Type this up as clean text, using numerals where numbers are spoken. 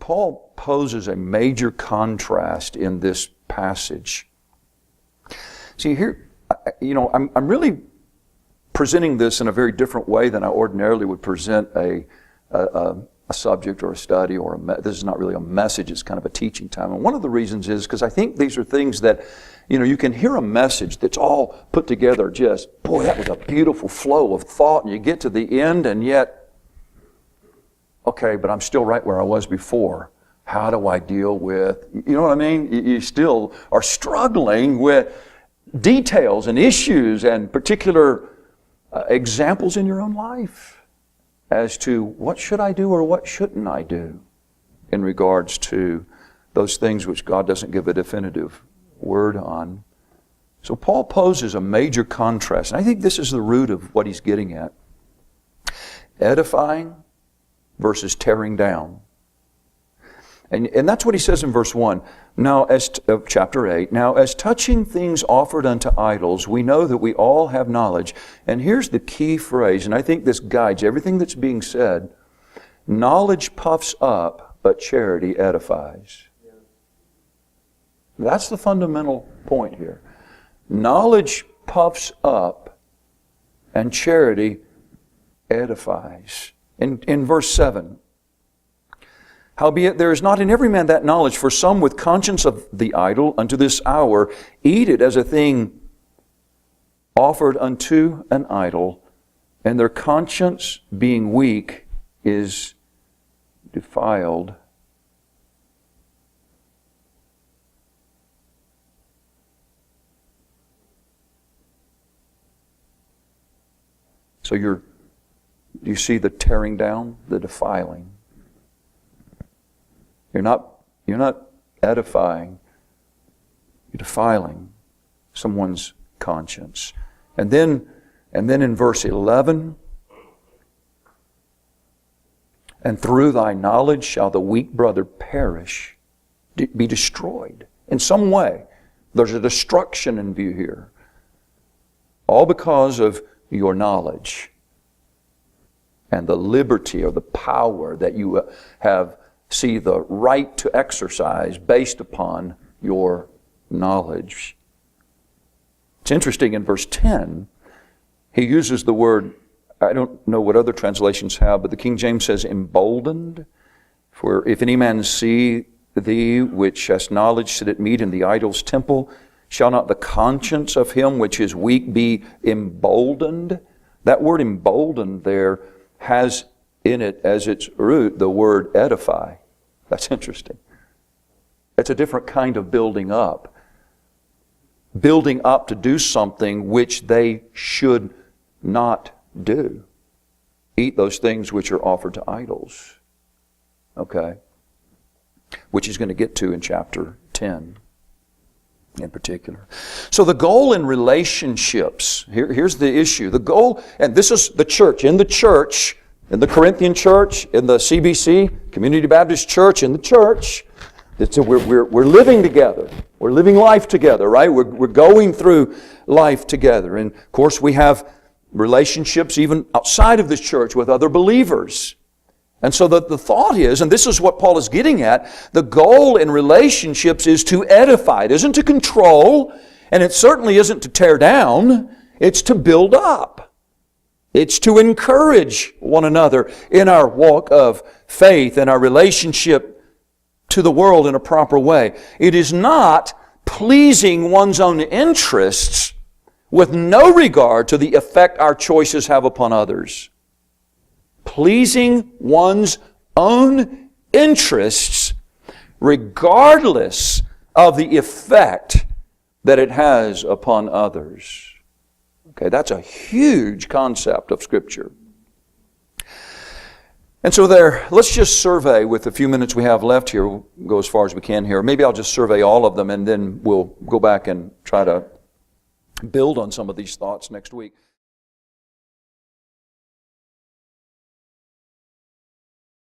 Paul poses a major contrast in this passage. See, here, I'm really presenting this in a very different way than I ordinarily would present a subject or a study or this is not really a message, it's kind of a teaching time. And one of the reasons is because I think these are things that, you can hear a message that's all put together just, boy, that was a beautiful flow of thought, and you get to the end and yet, okay, but I'm still right where I was before. How do I deal with, you know what I mean? You still are struggling with details and issues and particular examples in your own life as to what should I do or what shouldn't I do in regards to those things which God doesn't give a definitive word on. So Paul poses a major contrast, and I think this is the root of what he's getting at. Edifying versus tearing down. And that's what he says in verse 1. Now, of chapter 8, now as touching things offered unto idols, we know that we all have knowledge. And here's the key phrase, and I think this guides everything that's being said. Knowledge puffs up, but charity edifies. That's the fundamental point here. Knowledge puffs up, and charity edifies. In verse 7, howbeit there is not in every man that knowledge, for some with conscience of the idol unto this hour eat it as a thing offered unto an idol, and their conscience being weak is defiled. So you see the tearing down, the defiling. You're not edifying, you're defiling someone's conscience. And then in verse 11, and through thy knowledge shall the weak brother perish, be destroyed in some way. There's a destruction in view here. All because of your knowledge and the liberty or the power that you see the right to exercise based upon your knowledge. It's interesting in verse 10, he uses the word, I don't know what other translations have, but the King James says emboldened. For if any man see thee which hast knowledge sit at meat in the idol's temple, shall not the conscience of him which is weak be emboldened? That word emboldened there has in it as its root the word edify. That's interesting. It's a different kind of building up. Building up to do something which they should not do. Eat those things which are offered to idols. Okay? Which he's going to get to in chapter 10 in particular. So the goal in relationships, here's the issue. The goal, and this is the church, in the Corinthian church, in the CBC, Community Baptist Church, in the church, we're living together. We're living life together, right? We're going through life together. And of course we have relationships even outside of this church with other believers. And so the thought is, and this is what Paul is getting at, the goal in relationships is to edify. It isn't to control, and it certainly isn't to tear down. It's to build up. It's to encourage one another in our walk of faith and our relationship to the world in a proper way. It is not pleasing one's own interests with no regard to the effect our choices have upon others. Pleasing one's own interests regardless of the effect that it has upon others. Okay, that's a huge concept of Scripture. And so let's just survey with the few minutes we have left here. We'll go as far as we can here. Maybe I'll just survey all of them and then we'll go back and try to build on some of these thoughts next week.